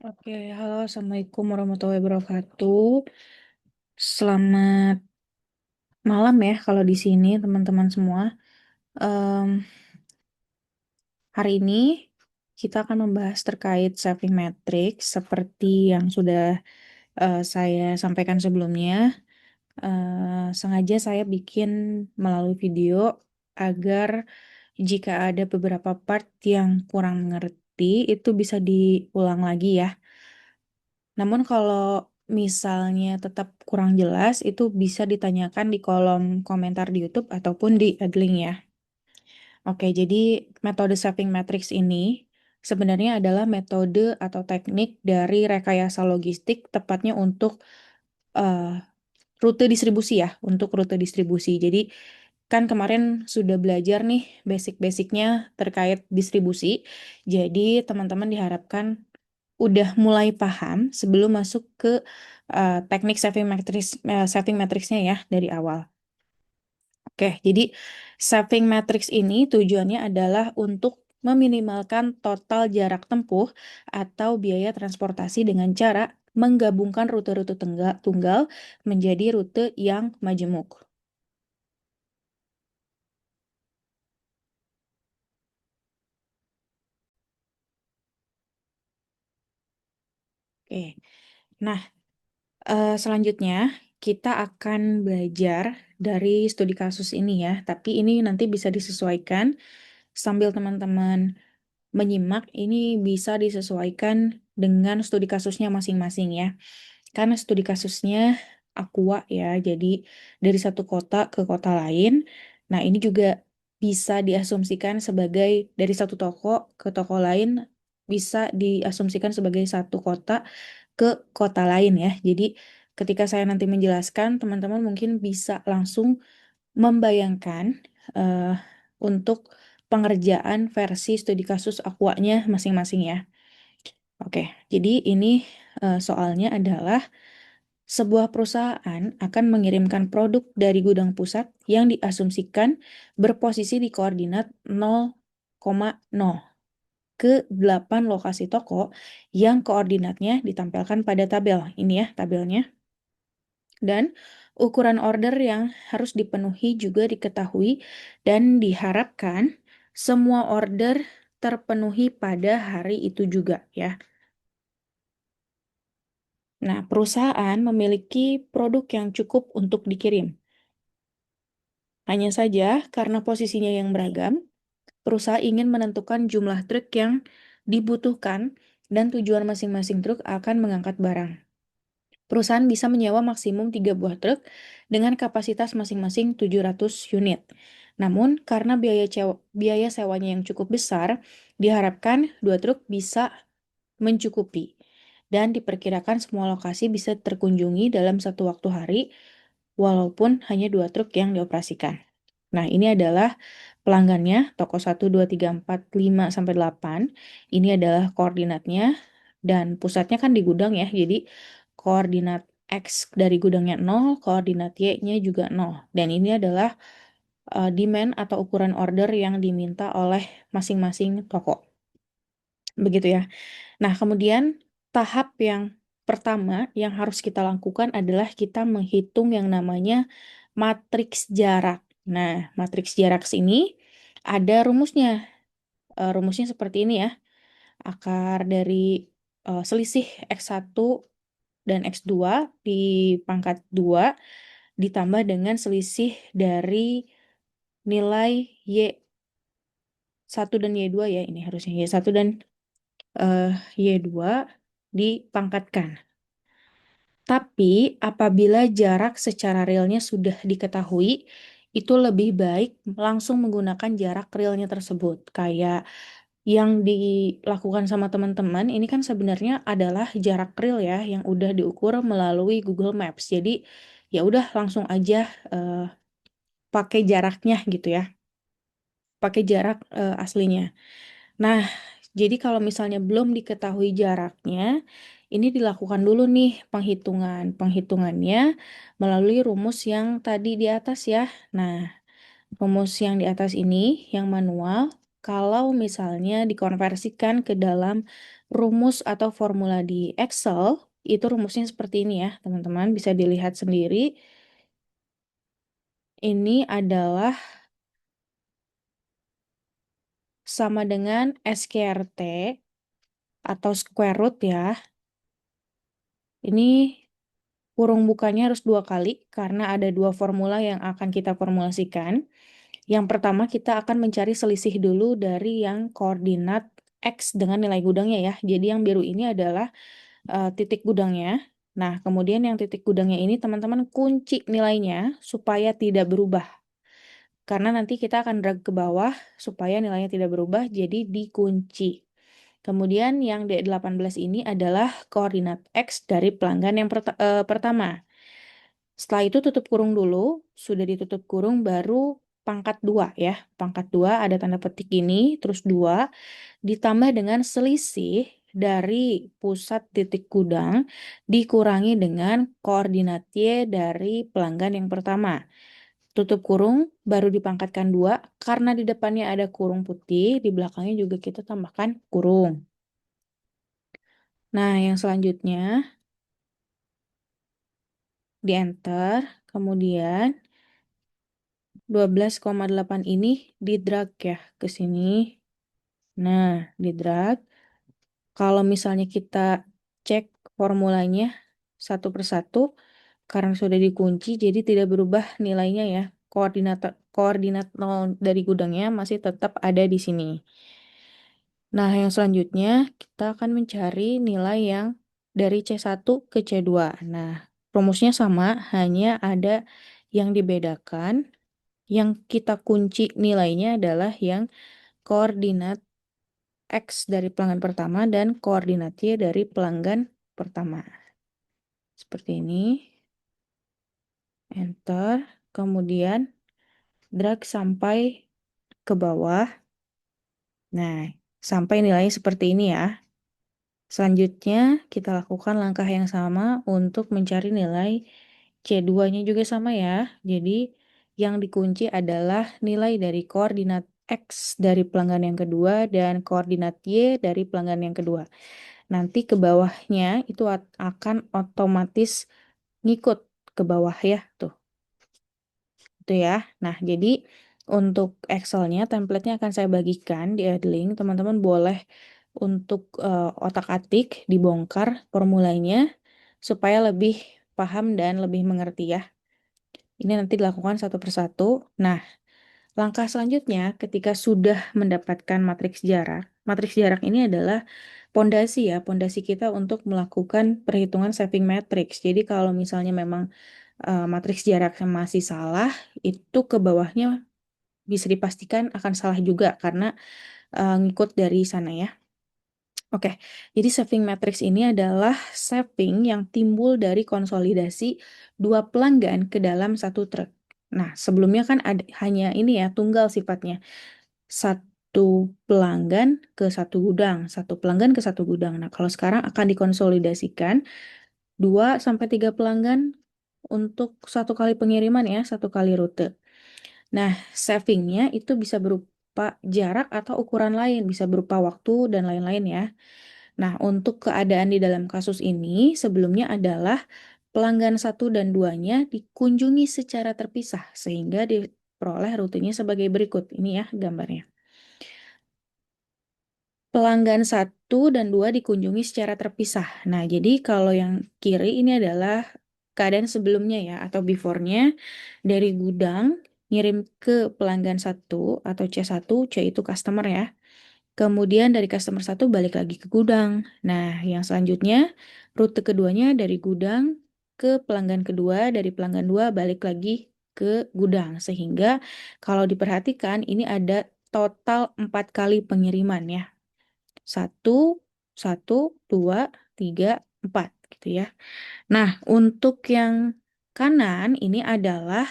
Oke, halo, Assalamualaikum warahmatullahi wabarakatuh. Selamat malam ya kalau di sini teman-teman semua. Em, Hari ini kita akan membahas terkait saving matrix seperti yang sudah saya sampaikan sebelumnya. Sengaja saya bikin melalui video agar jika ada beberapa part yang kurang mengerti itu bisa diulang lagi ya. Namun kalau misalnya tetap kurang jelas, itu bisa ditanyakan di kolom komentar di YouTube ataupun di Adlink ya. Oke, jadi metode saving matrix ini sebenarnya adalah metode atau teknik dari rekayasa logistik, tepatnya untuk eh, rute distribusi ya, untuk rute distribusi. Jadi kan kemarin sudah belajar nih basic-basicnya terkait distribusi. Jadi teman-teman diharapkan udah mulai paham sebelum masuk ke teknik saving matrixnya ya dari awal. Oke, jadi saving matrix ini tujuannya adalah untuk meminimalkan total jarak tempuh atau biaya transportasi dengan cara menggabungkan rute-rute tunggal menjadi rute yang majemuk. Oke, nah selanjutnya kita akan belajar dari studi kasus ini ya, tapi ini nanti bisa disesuaikan sambil teman-teman menyimak, ini bisa disesuaikan dengan studi kasusnya masing-masing ya. Karena studi kasusnya Aqua ya, jadi dari satu kota ke kota lain. Nah, ini juga bisa diasumsikan sebagai dari satu toko ke toko lain, bisa diasumsikan sebagai satu kota ke kota lain ya. Jadi ketika saya nanti menjelaskan, teman-teman mungkin bisa langsung membayangkan eh, untuk pengerjaan versi studi kasus Aquanya masing-masing ya. Oke, jadi ini soalnya adalah sebuah perusahaan akan mengirimkan produk dari gudang pusat yang diasumsikan berposisi di koordinat 0,0 ke 8 lokasi toko yang koordinatnya ditampilkan pada tabel. Ini ya tabelnya. Dan ukuran order yang harus dipenuhi juga diketahui dan diharapkan semua order terpenuhi pada hari itu juga ya. Nah, perusahaan memiliki produk yang cukup untuk dikirim. Hanya saja karena posisinya yang beragam, perusahaan ingin menentukan jumlah truk yang dibutuhkan dan tujuan masing-masing truk akan mengangkat barang. Perusahaan bisa menyewa maksimum 3 buah truk dengan kapasitas masing-masing 700 unit. Namun, karena biaya sewanya yang cukup besar, diharapkan 2 truk bisa mencukupi. Dan diperkirakan semua lokasi bisa terkunjungi dalam satu waktu hari, walaupun hanya 2 truk yang dioperasikan. Nah, ini adalah pelanggannya, toko 1, 2, 3, 4, 5, sampai 8. Ini adalah koordinatnya, dan pusatnya kan di gudang ya, jadi koordinat X dari gudangnya 0, koordinat Y-nya juga 0. Dan ini adalah demand atau ukuran order yang diminta oleh masing-masing toko. Begitu ya. Nah, kemudian tahap yang pertama yang harus kita lakukan adalah kita menghitung yang namanya matriks jarak. Nah, matriks jarak ini ada rumusnya. Rumusnya seperti ini ya. Akar dari selisih X1 dan X2 dipangkat 2 ditambah dengan selisih dari nilai Y1 dan Y2 ya. Ini harusnya Y1 dan Y2 dipangkatkan. Tapi apabila jarak secara realnya sudah diketahui, itu lebih baik langsung menggunakan jarak realnya tersebut. Kayak yang dilakukan sama teman-teman, ini kan sebenarnya adalah jarak real ya, yang udah diukur melalui Google Maps. Jadi ya udah langsung aja eh, pakai jaraknya gitu ya, pakai jarak aslinya. Nah, jadi kalau misalnya belum diketahui jaraknya, ini dilakukan dulu nih penghitungan. Penghitungannya melalui rumus yang tadi di atas ya. Nah, rumus yang di atas ini, yang manual, kalau misalnya dikonversikan ke dalam rumus atau formula di Excel, itu rumusnya seperti ini ya, teman-teman. Bisa dilihat sendiri. Ini adalah sama dengan SQRT atau square root ya. Ini kurung bukanya harus 2 kali karena ada 2 formula yang akan kita formulasikan. Yang pertama kita akan mencari selisih dulu dari yang koordinat X dengan nilai gudangnya ya. Jadi yang biru ini adalah titik gudangnya. Nah, kemudian yang titik gudangnya ini teman-teman kunci nilainya supaya tidak berubah. Karena nanti kita akan drag ke bawah supaya nilainya tidak berubah, jadi dikunci. Kemudian yang D18 ini adalah koordinat X dari pelanggan yang pertama. Setelah itu tutup kurung dulu, sudah ditutup kurung baru pangkat 2 ya. Pangkat 2 ada tanda petik ini, terus 2 ditambah dengan selisih dari pusat titik gudang dikurangi dengan koordinat Y dari pelanggan yang pertama. Tutup kurung, baru dipangkatkan 2, karena di depannya ada kurung putih, di belakangnya juga kita tambahkan kurung. Nah, yang selanjutnya, di enter, kemudian 12,8 ini di drag ya ke sini. Nah, di drag. Kalau misalnya kita cek formulanya satu persatu, karena sudah dikunci, jadi tidak berubah nilainya ya. Koordinat 0 dari gudangnya masih tetap ada di sini. Nah, yang selanjutnya kita akan mencari nilai yang dari C1 ke C2. Nah, rumusnya sama, hanya ada yang dibedakan. Yang kita kunci nilainya adalah yang koordinat X dari pelanggan pertama dan koordinat Y dari pelanggan pertama. Seperti ini. Enter. Kemudian drag sampai ke bawah. Nah, sampai nilainya seperti ini ya. Selanjutnya, kita lakukan langkah yang sama untuk mencari nilai C2-nya juga sama ya. Jadi, yang dikunci adalah nilai dari koordinat X dari pelanggan yang kedua dan koordinat Y dari pelanggan yang kedua. Nanti ke bawahnya itu akan otomatis ngikut ke bawah ya, tuh. Itu ya. Nah, jadi untuk Excel-nya, template-nya akan saya bagikan di Edlink. Teman-teman boleh untuk otak-atik, dibongkar formulanya supaya lebih paham dan lebih mengerti ya. Ini nanti dilakukan satu persatu. Nah, langkah selanjutnya ketika sudah mendapatkan matriks jarak ini adalah pondasi ya, pondasi kita untuk melakukan perhitungan saving matrix. Jadi kalau misalnya memang matriks jaraknya masih salah, itu ke bawahnya bisa dipastikan akan salah juga karena ngikut dari sana ya. Oke, jadi saving matrix ini adalah saving yang timbul dari konsolidasi 2 pelanggan ke dalam satu truk. Nah, sebelumnya kan ada hanya ini ya, tunggal sifatnya. Satu pelanggan ke satu gudang, satu pelanggan ke satu gudang. Nah, kalau sekarang akan dikonsolidasikan 2 sampai 3 pelanggan untuk satu kali pengiriman ya, satu kali rute. Nah, savingnya itu bisa berupa jarak atau ukuran lain, bisa berupa waktu dan lain-lain ya. Nah, untuk keadaan di dalam kasus ini sebelumnya adalah pelanggan 1 dan 2-nya dikunjungi secara terpisah sehingga diperoleh rutenya sebagai berikut. Ini ya gambarnya. Pelanggan 1 dan 2 dikunjungi secara terpisah. Nah, jadi kalau yang kiri ini adalah keadaan sebelumnya ya, atau before-nya dari gudang ngirim ke pelanggan 1 atau C1, C itu customer ya. Kemudian dari customer 1 balik lagi ke gudang. Nah, yang selanjutnya rute keduanya dari gudang ke pelanggan kedua, dari pelanggan 2 balik lagi ke gudang. Sehingga kalau diperhatikan ini ada total 4 kali pengiriman ya. 1, 1, 2, 3, 4 gitu ya. Nah, untuk yang kanan ini adalah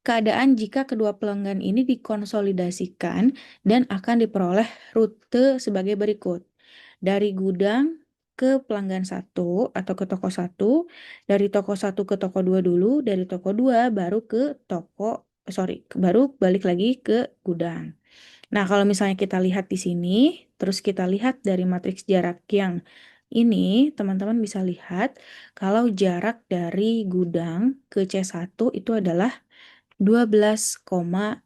keadaan jika kedua pelanggan ini dikonsolidasikan dan akan diperoleh rute sebagai berikut. Dari gudang ke pelanggan 1 atau ke toko 1, dari toko 1 ke toko 2 dulu, dari toko 2 baru ke baru balik lagi ke gudang. Nah, kalau misalnya kita lihat di sini, terus kita lihat dari matriks jarak yang ini, teman-teman bisa lihat kalau jarak dari gudang ke C1 itu adalah 12,8.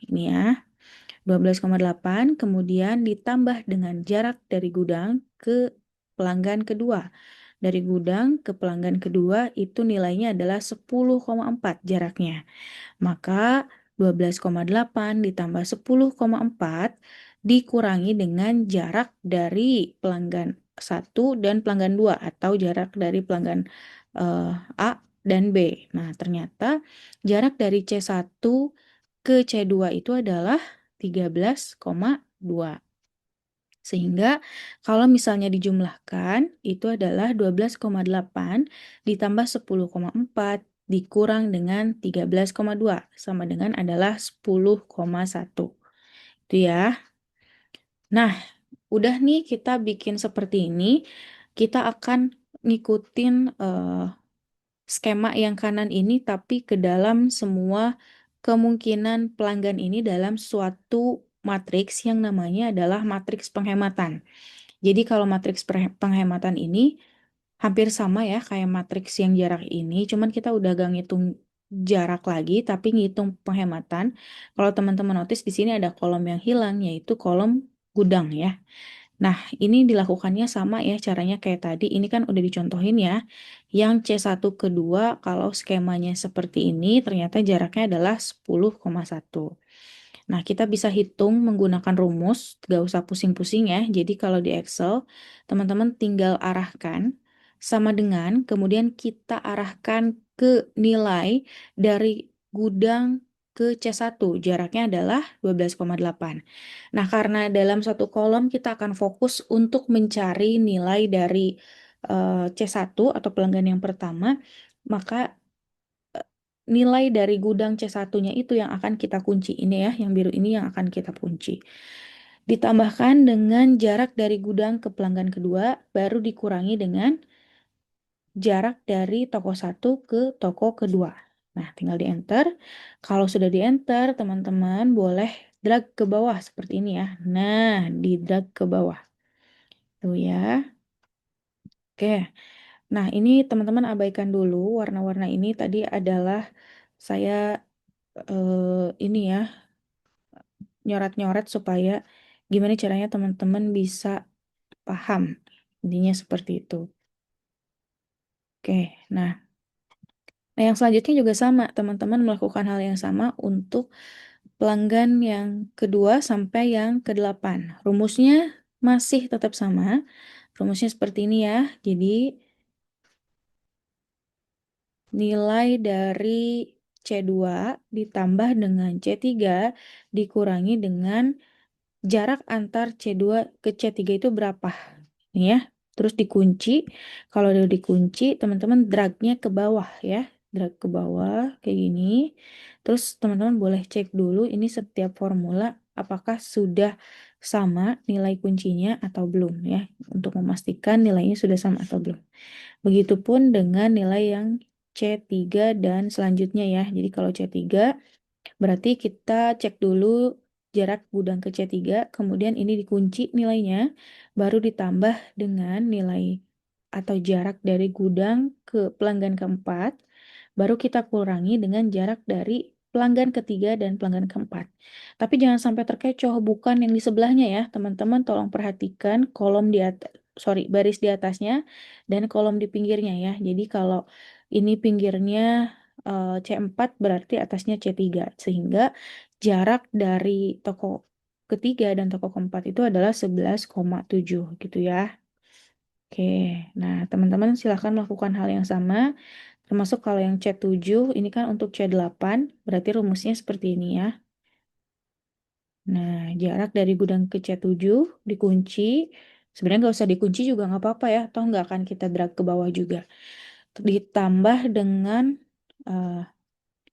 Ini ya, 12,8 kemudian ditambah dengan jarak dari gudang ke pelanggan kedua. Dari gudang ke pelanggan kedua itu nilainya adalah 10,4 jaraknya. Maka 12,8 ditambah 10,4 dikurangi dengan jarak dari pelanggan 1 dan pelanggan 2 atau jarak dari pelanggan A dan B. Nah, ternyata jarak dari C1 ke C2 itu adalah 13,2. Sehingga kalau misalnya dijumlahkan itu adalah 12,8 ditambah 10,4 dikurang dengan 13,2 sama dengan adalah 10,1. Itu ya. Nah, udah nih kita bikin seperti ini. Kita akan ngikutin skema yang kanan ini tapi ke dalam semua kemungkinan pelanggan ini dalam suatu matriks yang namanya adalah matriks penghematan. Jadi kalau matriks penghematan ini hampir sama ya kayak matriks yang jarak ini, cuman kita udah gak ngitung jarak lagi, tapi ngitung penghematan. Kalau teman-teman notice di sini ada kolom yang hilang, yaitu kolom gudang ya. Nah, ini dilakukannya sama ya caranya kayak tadi. Ini kan udah dicontohin ya. Yang C1 kedua kalau skemanya seperti ini, ternyata jaraknya adalah 10,1. Nah, kita bisa hitung menggunakan rumus, gak usah pusing-pusing ya. Jadi kalau di Excel, teman-teman tinggal arahkan sama dengan, kemudian kita arahkan ke nilai dari gudang ke C1. Jaraknya adalah 12,8. Nah, karena dalam satu kolom kita akan fokus untuk mencari nilai dari C1 atau pelanggan yang pertama, maka nilai dari gudang C1-nya itu yang akan kita kunci. Ini ya, yang biru ini yang akan kita kunci. Ditambahkan dengan jarak dari gudang ke pelanggan kedua, baru dikurangi dengan jarak dari toko satu ke toko kedua. Nah, tinggal di enter. Kalau sudah di enter, teman-teman boleh drag ke bawah seperti ini ya. Nah, di drag ke bawah. Tuh ya. Oke. Nah, ini teman-teman abaikan dulu. Warna-warna ini tadi adalah saya ini ya, nyoret-nyoret supaya gimana caranya teman-teman bisa paham. Intinya seperti itu. Oke, nah yang selanjutnya juga sama. Teman-teman melakukan hal yang sama untuk pelanggan yang kedua sampai yang ke-8. Rumusnya masih tetap sama. Rumusnya seperti ini ya. Jadi nilai dari C2 ditambah dengan C3 dikurangi dengan jarak antar C2 ke C3 itu berapa? Ini ya. Terus dikunci. Kalau udah dikunci, teman-teman dragnya ke bawah ya. Drag ke bawah kayak gini. Terus teman-teman boleh cek dulu ini setiap formula apakah sudah sama nilai kuncinya atau belum ya. Untuk memastikan nilainya sudah sama atau belum. Begitupun dengan nilai yang C3 dan selanjutnya ya. Jadi kalau C3 berarti kita cek dulu jarak gudang ke C3, kemudian ini dikunci nilainya, baru ditambah dengan nilai atau jarak dari gudang ke pelanggan keempat, baru kita kurangi dengan jarak dari pelanggan ketiga dan pelanggan keempat. Tapi jangan sampai terkecoh, bukan yang di sebelahnya ya, teman-teman tolong perhatikan kolom di atas, sorry, baris di atasnya dan kolom di pinggirnya ya. Jadi kalau ini pinggirnya C4 berarti atasnya C3 sehingga jarak dari toko ketiga dan toko keempat itu adalah 11,7 gitu ya. Oke, nah teman-teman silahkan melakukan hal yang sama termasuk kalau yang C7 ini kan untuk C8 berarti rumusnya seperti ini ya. Nah, jarak dari gudang ke C7 dikunci. Sebenarnya nggak usah dikunci juga nggak apa-apa ya, toh nggak akan kita drag ke bawah juga. Ditambah dengan eh,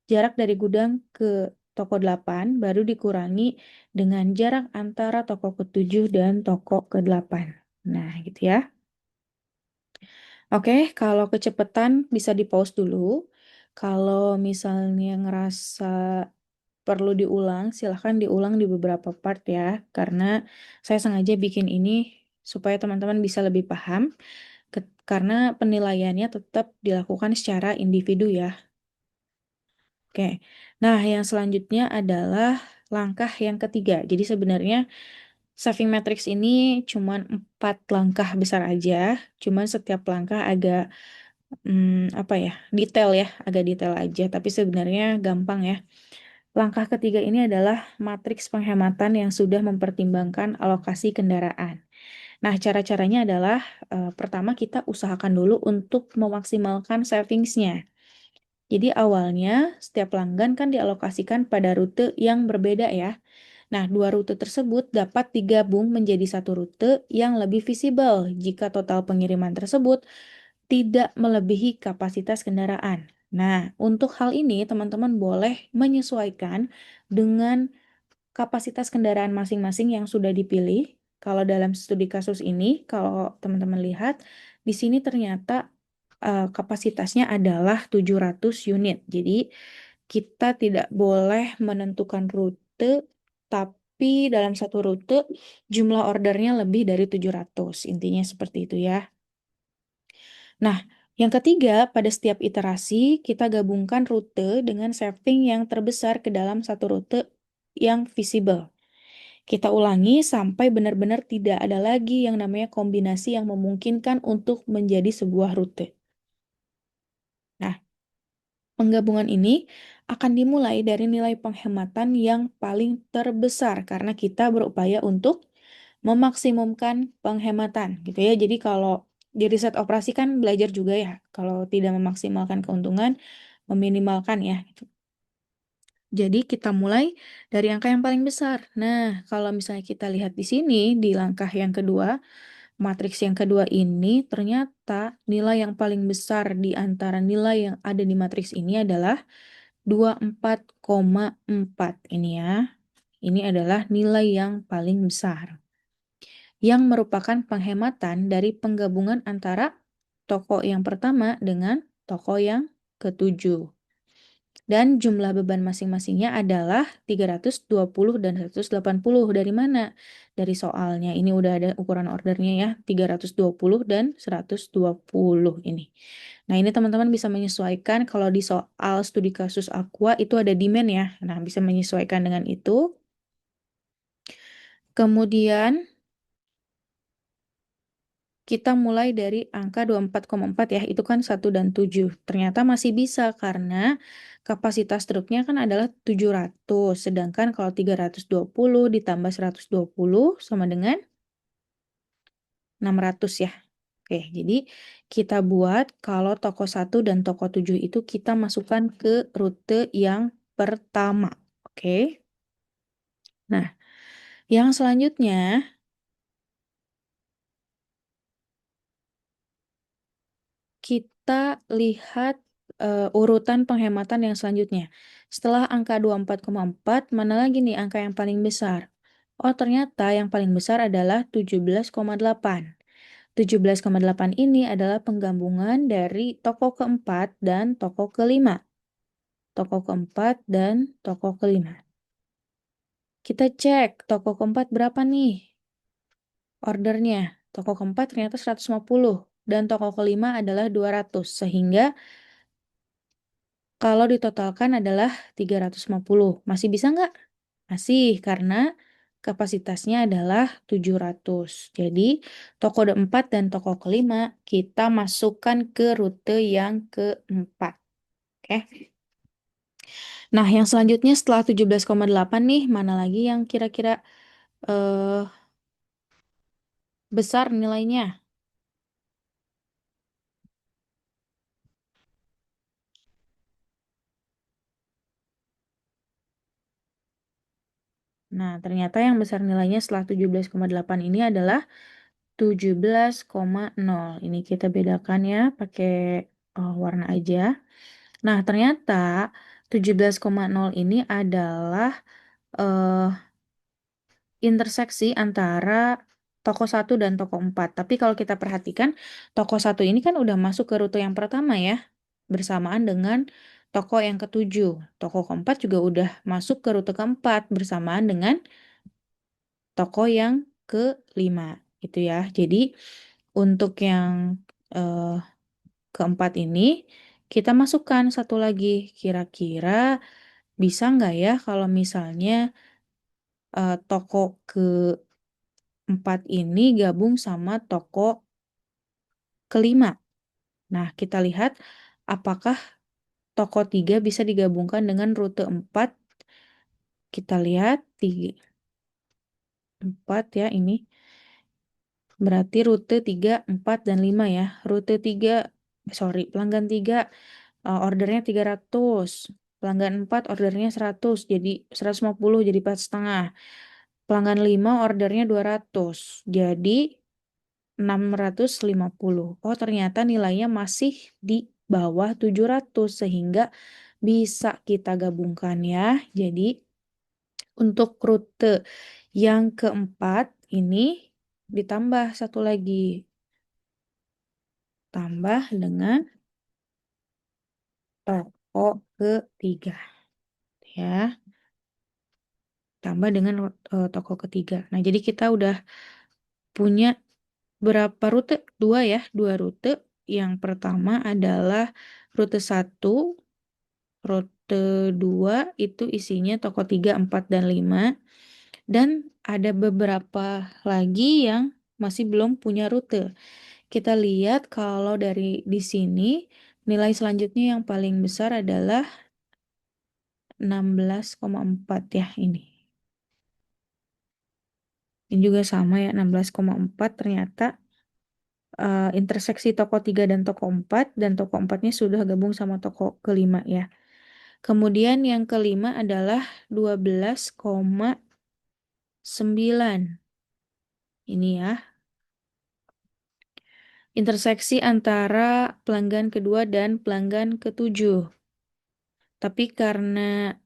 jarak dari gudang ke toko 8 baru dikurangi dengan jarak antara toko ke-7 dan toko ke-8. Nah, gitu ya. Oke, kalau kecepatan bisa di pause dulu. Kalau misalnya ngerasa perlu diulang, silahkan diulang di beberapa part ya, karena saya sengaja bikin ini supaya teman-teman bisa lebih paham, karena penilaiannya tetap dilakukan secara individu ya. Oke, nah yang selanjutnya adalah langkah yang ketiga. Jadi sebenarnya saving matrix ini cuman 4 langkah besar aja, cuman setiap langkah agak apa ya, detail ya, agak detail aja, tapi sebenarnya gampang ya. Langkah ketiga ini adalah matriks penghematan yang sudah mempertimbangkan alokasi kendaraan. Nah, cara-caranya adalah pertama kita usahakan dulu untuk memaksimalkan savingsnya. Jadi awalnya setiap pelanggan kan dialokasikan pada rute yang berbeda ya. Nah, dua rute tersebut dapat digabung menjadi satu rute yang lebih visible jika total pengiriman tersebut tidak melebihi kapasitas kendaraan. Nah, untuk hal ini teman-teman boleh menyesuaikan dengan kapasitas kendaraan masing-masing yang sudah dipilih. Kalau dalam studi kasus ini, kalau teman-teman lihat, di sini ternyata kapasitasnya adalah 700 unit. Jadi, kita tidak boleh menentukan rute, tapi dalam satu rute jumlah ordernya lebih dari 700. Intinya seperti itu ya. Nah, yang ketiga, pada setiap iterasi, kita gabungkan rute dengan saving yang terbesar ke dalam satu rute yang visible. Kita ulangi sampai benar-benar tidak ada lagi yang namanya kombinasi yang memungkinkan untuk menjadi sebuah rute. Nah, penggabungan ini akan dimulai dari nilai penghematan yang paling terbesar karena kita berupaya untuk memaksimumkan penghematan gitu ya. Jadi kalau di riset operasi kan belajar juga ya, kalau tidak memaksimalkan keuntungan, meminimalkan ya. Gitu. Jadi kita mulai dari angka yang paling besar. Nah, kalau misalnya kita lihat di sini di langkah yang kedua, matriks yang kedua ini ternyata nilai yang paling besar di antara nilai yang ada di matriks ini adalah 24,4 ini ya. Ini adalah nilai yang paling besar. Yang merupakan penghematan dari penggabungan antara toko yang pertama dengan toko yang ketujuh. Dan jumlah beban masing-masingnya adalah 320 dan 180. Dari mana? Dari soalnya. Ini udah ada ukuran ordernya ya, 320 dan 120 ini. Nah, ini teman-teman bisa menyesuaikan kalau di soal studi kasus Aqua itu ada demand ya. Nah, bisa menyesuaikan dengan itu. Kemudian kita mulai dari angka 24,4 ya, itu kan 1 dan 7. Ternyata masih bisa karena kapasitas truknya kan adalah 700, sedangkan kalau 320 ditambah 120 sama dengan 600 ya. Oke, jadi kita buat kalau toko 1 dan toko 7 itu kita masukkan ke rute yang pertama. Oke. Nah, yang selanjutnya kita lihat urutan penghematan yang selanjutnya. Setelah angka 24,4, mana lagi nih angka yang paling besar? Oh, ternyata yang paling besar adalah 17,8. 17,8 ini adalah penggabungan dari toko keempat dan toko kelima. Toko keempat dan toko kelima. Kita cek toko keempat berapa nih ordernya. Toko keempat ternyata 150 dan toko kelima adalah 200. Sehingga kalau ditotalkan adalah 350. Masih bisa nggak? Masih, karena kapasitasnya adalah 700. Jadi, toko keempat dan toko kelima kita masukkan ke rute yang keempat. Oke. Nah, yang selanjutnya setelah 17,8 nih, mana lagi yang kira-kira eh, besar nilainya? Nah, ternyata yang besar nilainya setelah 17,8 ini adalah 17,0. Ini kita bedakan ya pakai warna aja. Nah, ternyata 17,0 ini adalah eh, interseksi antara toko 1 dan toko 4. Tapi kalau kita perhatikan, toko 1 ini kan udah masuk ke rute yang pertama ya, bersamaan dengan toko yang ketujuh. Toko keempat juga udah masuk ke rute keempat bersamaan dengan toko yang kelima. Itu ya. Jadi untuk yang eh, keempat ini kita masukkan satu lagi. Kira-kira bisa nggak ya kalau misalnya toko keempat ini gabung sama toko kelima. Nah, kita lihat apakah toko 3 bisa digabungkan dengan rute 4. Kita lihat 4 ya ini. Berarti rute 3, 4, dan 5 ya. Rute 3, pelanggan 3 ordernya 300. Pelanggan 4 ordernya 100, jadi 150, jadi 4,5. Pelanggan 5 ordernya 200, jadi 650. Oh, ternyata nilainya masih di bawah 700 sehingga bisa kita gabungkan ya. Jadi untuk rute yang keempat ini ditambah satu lagi. Tambah dengan toko ketiga. Ya, tambah dengan toko ketiga. Nah, jadi kita udah punya berapa rute? Dua ya, dua rute. Yang pertama adalah rute 1, rute 2 itu isinya toko 3, 4, dan 5. Dan ada beberapa lagi yang masih belum punya rute. Kita lihat kalau dari di sini nilai selanjutnya yang paling besar adalah 16,4 ya ini. Ini juga sama ya 16,4 ternyata interseksi toko 3 dan toko 4 dan toko 4-nya sudah gabung sama toko kelima ya. Kemudian yang kelima adalah 12,9. Ini ya. Interseksi antara pelanggan kedua dan pelanggan ketujuh. Tapi karena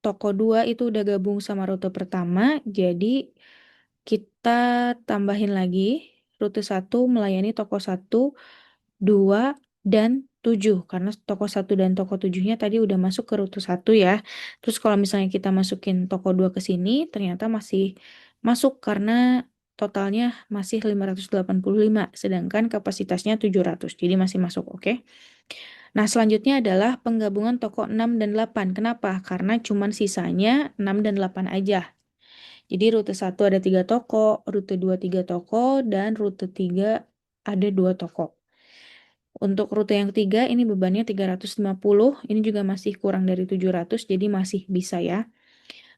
toko 2 itu udah gabung sama rute pertama, jadi kita tambahin lagi rute 1 melayani toko 1, 2, dan 7. Karena toko 1 dan toko 7-nya tadi udah masuk ke rute 1 ya. Terus kalau misalnya kita masukin toko 2 ke sini, ternyata masih masuk karena totalnya masih 585, sedangkan kapasitasnya 700. Jadi masih masuk, oke? Nah, selanjutnya adalah penggabungan toko 6 dan 8. Kenapa? Karena cuman sisanya 6 dan 8 aja. Jadi rute 1 ada 3 toko, rute 2 3 toko, dan rute 3 ada 2 toko. Untuk rute yang ketiga ini bebannya 350, ini juga masih kurang dari 700, jadi masih bisa ya.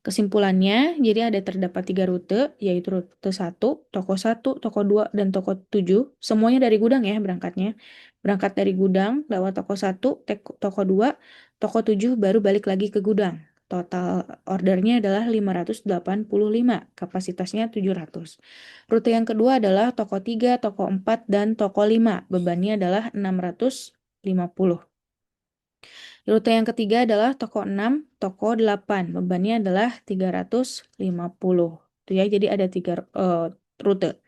Kesimpulannya, jadi ada terdapat 3 rute, yaitu rute 1, toko 2, dan toko 7. Semuanya dari gudang ya berangkatnya. Berangkat dari gudang, lewat toko 1, toko 2, toko 7, baru balik lagi ke gudang. Total ordernya adalah 585, kapasitasnya 700. Rute yang kedua adalah toko 3, toko 4, dan toko 5. Bebannya adalah 650. Rute yang ketiga adalah toko 6, toko 8. Bebannya adalah 350. Itu ya, jadi ada 3 rute.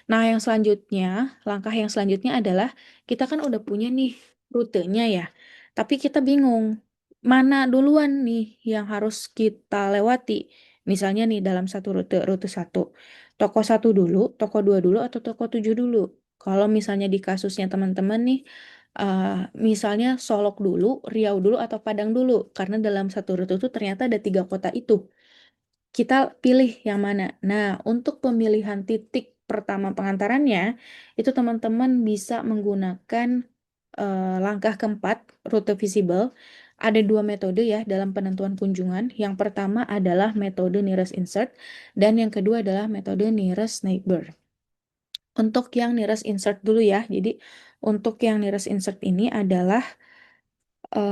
Nah, yang selanjutnya, langkah yang selanjutnya adalah kita kan udah punya nih rutenya ya. Tapi kita bingung mana duluan nih yang harus kita lewati. Misalnya nih dalam satu rute, rute 1. Toko 1 dulu, toko 2 dulu, atau toko 7 dulu. Kalau misalnya di kasusnya teman-teman nih, misalnya Solok dulu, Riau dulu, atau Padang dulu. Karena dalam satu rute itu ternyata ada 3 kota itu. Kita pilih yang mana. Nah, untuk pemilihan titik pertama pengantarannya, itu teman-teman bisa menggunakan langkah keempat, rute visible. Ada 2 metode ya dalam penentuan kunjungan. Yang pertama adalah metode nearest insert, dan yang kedua adalah metode nearest neighbor. Untuk yang nearest insert dulu ya. Jadi, untuk yang nearest insert ini adalah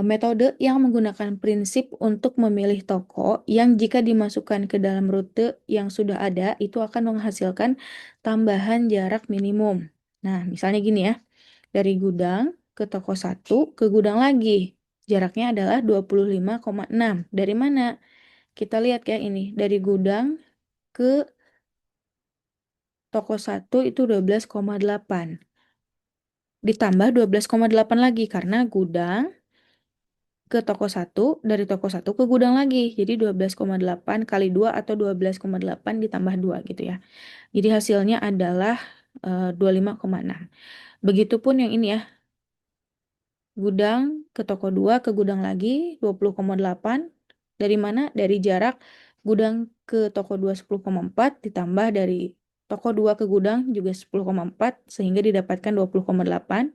metode yang menggunakan prinsip untuk memilih toko yang jika dimasukkan ke dalam rute yang sudah ada, itu akan menghasilkan tambahan jarak minimum. Nah, misalnya gini ya, dari gudang ke toko 1 ke gudang lagi. Jaraknya adalah 25,6. Dari mana? Kita lihat ya ini, dari gudang ke toko 1 itu 12,8. Ditambah 12,8 lagi karena gudang ke toko satu, dari toko satu ke gudang lagi. Jadi 12,8 kali 2 atau 12,8 ditambah 2 gitu ya. Jadi hasilnya adalah 25,6. Begitupun yang ini ya, gudang ke toko 2 ke gudang lagi 20,8. Dari mana? Dari jarak gudang ke toko 2 10,4 ditambah dari toko 2 ke gudang juga 10,4 sehingga didapatkan 20,8.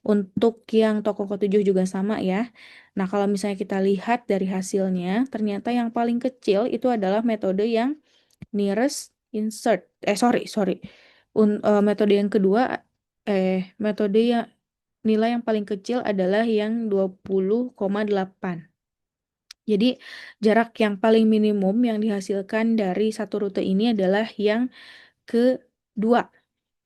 Untuk yang toko ke-7 juga sama ya. Nah, kalau misalnya kita lihat dari hasilnya, ternyata yang paling kecil itu adalah metode yang nearest insert. Sorry, sorry. Metode yang kedua, metode yang nilai yang paling kecil adalah yang 20,8. Jadi, jarak yang paling minimum yang dihasilkan dari satu rute ini adalah yang kedua.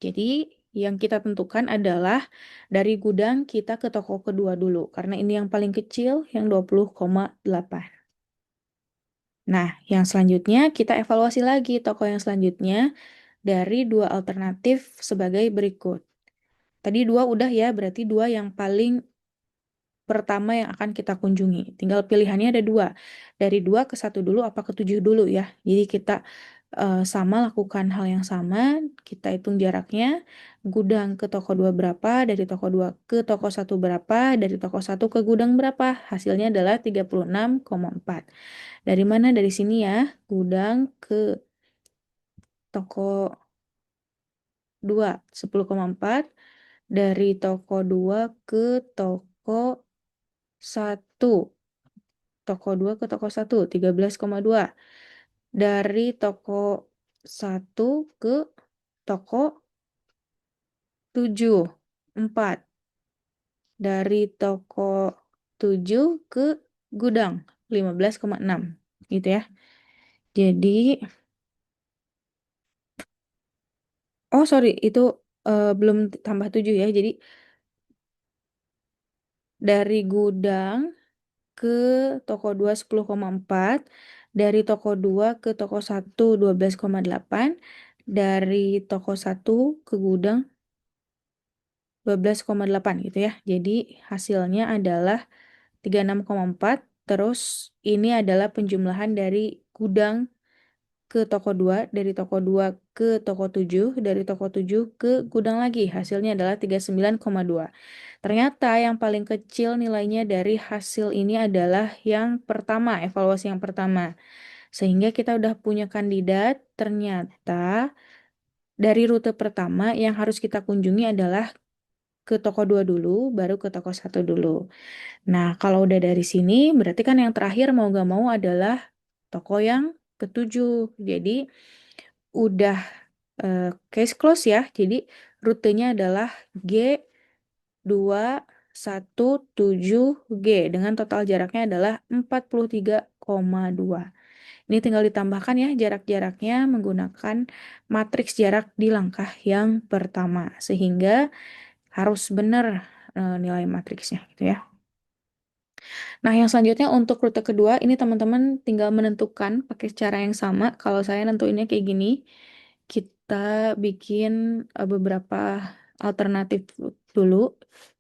Jadi, yang kita tentukan adalah dari gudang kita ke toko kedua dulu, karena ini yang paling kecil, yang 20,8. Nah, yang selanjutnya kita evaluasi lagi toko yang selanjutnya dari dua alternatif sebagai berikut. Tadi dua udah ya, berarti dua yang paling pertama yang akan kita kunjungi. Tinggal pilihannya ada dua. Dari 2 ke 1 dulu apa ke 7 dulu ya. Jadi kita sama lakukan hal yang sama. Kita hitung jaraknya. Gudang ke toko 2 berapa, dari toko 2 ke toko 1 berapa, dari toko 1 ke gudang berapa. Hasilnya adalah 36,4. Dari mana? Dari sini ya. Gudang ke toko 2 10,4. Dari toko 2 ke toko 1. Toko 2 ke toko 1, 13,2. Dari toko 1 ke toko 7, 4. Dari toko 7 ke gudang, 15,6. Gitu ya. Jadi, oh sorry, itu belum tambah 7 ya. Jadi, dari gudang ke toko 2 10,4, dari toko 2 ke toko 1 12,8, dari toko 1 ke gudang 12,8 gitu ya. Jadi hasilnya adalah 36,4. Terus ini adalah penjumlahan dari gudang ke toko 2, dari toko 2 ke toko 7, dari toko 7 ke gudang lagi. Hasilnya adalah 39,2. Ternyata yang paling kecil nilainya dari hasil ini adalah yang pertama, evaluasi yang pertama. Sehingga kita udah punya kandidat, ternyata dari rute pertama yang harus kita kunjungi adalah ke toko 2 dulu, baru ke toko 1 dulu. Nah, kalau udah dari sini, berarti kan yang terakhir mau gak mau adalah toko yang ketujuh. Jadi, udah case close ya. Jadi, rutenya adalah G217G dengan total jaraknya adalah 43,2. Ini tinggal ditambahkan ya jarak-jaraknya menggunakan matriks jarak di langkah yang pertama. Sehingga harus benar nilai matriksnya gitu ya. Nah, yang selanjutnya untuk rute kedua, ini teman-teman tinggal menentukan pakai cara yang sama. Kalau saya nentuinnya kayak gini, kita bikin beberapa alternatif dulu.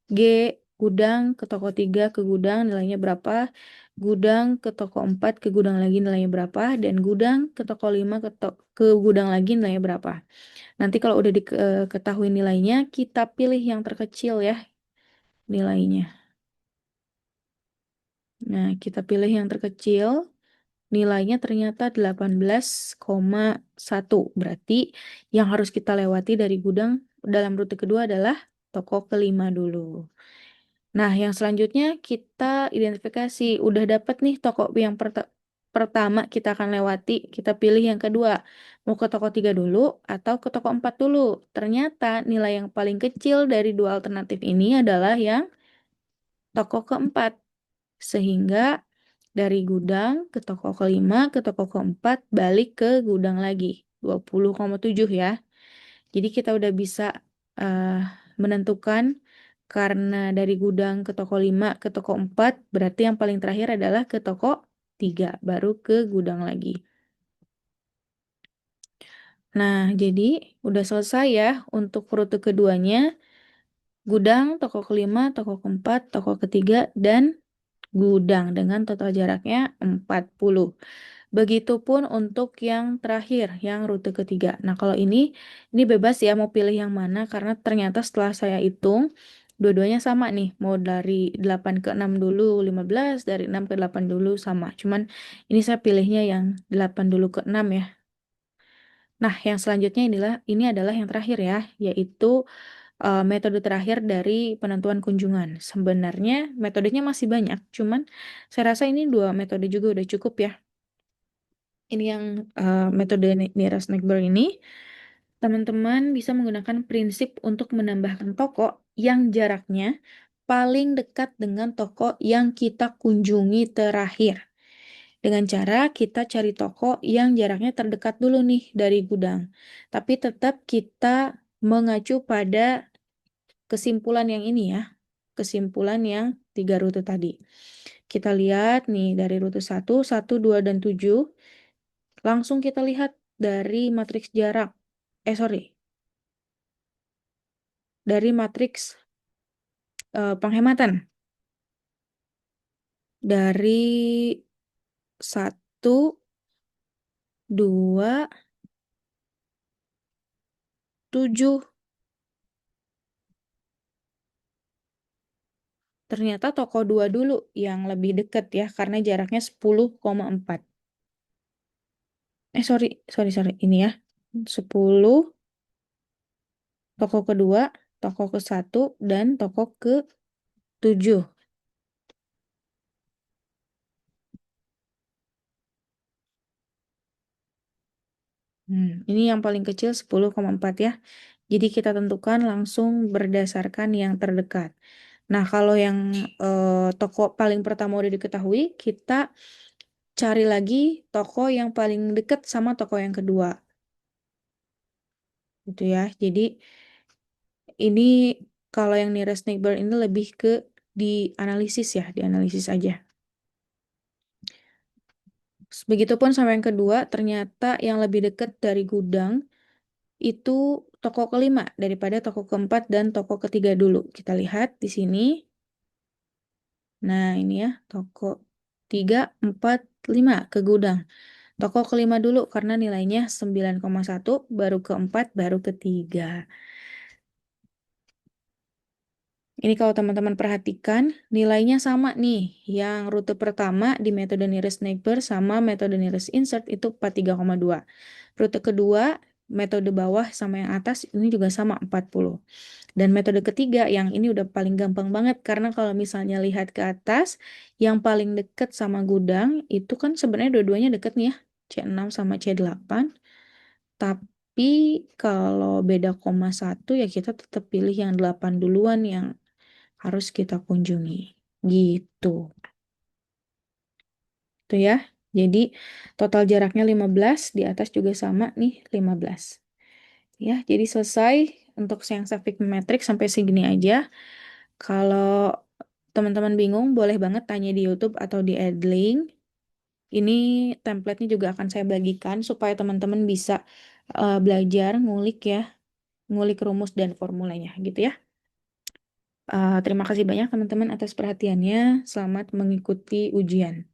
G, gudang ke toko 3 ke gudang nilainya berapa, gudang ke toko 4 ke gudang lagi nilainya berapa, dan gudang ke toko 5 ke gudang lagi nilainya berapa. Nanti kalau udah diketahui nilainya, kita pilih yang terkecil ya nilainya. Nah, kita pilih yang terkecil, nilainya ternyata 18,1. Berarti yang harus kita lewati dari gudang dalam rute kedua adalah toko kelima dulu. Nah, yang selanjutnya kita identifikasi. Udah dapat nih toko yang pertama kita akan lewati. Kita pilih yang kedua. Mau ke toko 3 dulu atau ke toko 4 dulu. Ternyata nilai yang paling kecil dari dua alternatif ini adalah yang toko keempat. Sehingga dari gudang ke toko kelima, ke toko keempat, balik ke gudang lagi. 20,7 ya. Jadi kita udah bisa menentukan karena dari gudang ke toko 5 ke toko 4, berarti yang paling terakhir adalah ke toko 3, baru ke gudang lagi. Nah, jadi udah selesai ya untuk rute keduanya. Gudang, toko kelima, toko keempat, toko ketiga, dan gudang dengan total jaraknya 40. Begitupun untuk yang terakhir, yang rute ketiga. Nah, kalau ini bebas ya mau pilih yang mana karena ternyata setelah saya hitung, dua-duanya sama nih. Mau dari 8 ke 6 dulu 15, dari 6 ke 8 dulu sama. Cuman ini saya pilihnya yang 8 dulu ke 6 ya. Nah, yang selanjutnya ini adalah yang terakhir ya, yaitu metode terakhir dari penentuan kunjungan. Sebenarnya metodenya masih banyak, cuman saya rasa ini dua metode juga udah cukup ya. Ini yang metode nearest neighbor ini, teman-teman bisa menggunakan prinsip untuk menambahkan toko yang jaraknya paling dekat dengan toko yang kita kunjungi terakhir. Dengan cara kita cari toko yang jaraknya terdekat dulu nih dari gudang. Tapi tetap kita mengacu pada kesimpulan yang ini ya. Kesimpulan yang 3 rute tadi. Kita lihat nih dari rute 1, 1, 2, dan 7. Langsung kita lihat dari matriks jarak. Sorry. Dari matriks penghematan. Dari 1, 2, 7. Ternyata toko 2 dulu yang lebih dekat ya, karena jaraknya 10,4. Sorry. Ini ya. 10, toko kedua, toko ke-1, dan toko ke-7. Ini yang paling kecil 10,4 ya. Jadi kita tentukan langsung berdasarkan yang terdekat. Nah, kalau yang toko paling pertama udah diketahui, kita cari lagi toko yang paling dekat sama toko yang kedua. Gitu ya. Jadi ini kalau yang nearest neighbor ini lebih ke dianalisis ya, dianalisis aja. Begitupun sama yang kedua, ternyata yang lebih dekat dari gudang itu toko kelima daripada toko keempat dan toko ketiga dulu. Kita lihat di sini. Nah, ini ya, toko 3, 4, 5 ke gudang. Toko kelima dulu karena nilainya 9,1, baru keempat, baru ketiga. Ini kalau teman-teman perhatikan, nilainya sama nih. Yang rute pertama di metode nearest neighbor sama metode nearest insert itu 43,2. Rute kedua, metode bawah sama yang atas ini juga sama 40. Dan metode ketiga yang ini udah paling gampang banget karena kalau misalnya lihat ke atas, yang paling deket sama gudang itu kan sebenarnya dua-duanya deket nih ya, C6 sama C8. Tapi kalau beda koma 1 ya kita tetap pilih yang 8 duluan yang harus kita kunjungi. Gitu. Tuh ya. Jadi total jaraknya 15, di atas juga sama nih 15. Ya, jadi selesai untuk yang matrix sampai segini aja. Kalau teman-teman bingung, boleh banget tanya di YouTube atau di Adlink. Ini template-nya juga akan saya bagikan supaya teman-teman bisa belajar ngulik ya, ngulik rumus dan formulanya gitu ya. Terima kasih banyak teman-teman atas perhatiannya. Selamat mengikuti ujian.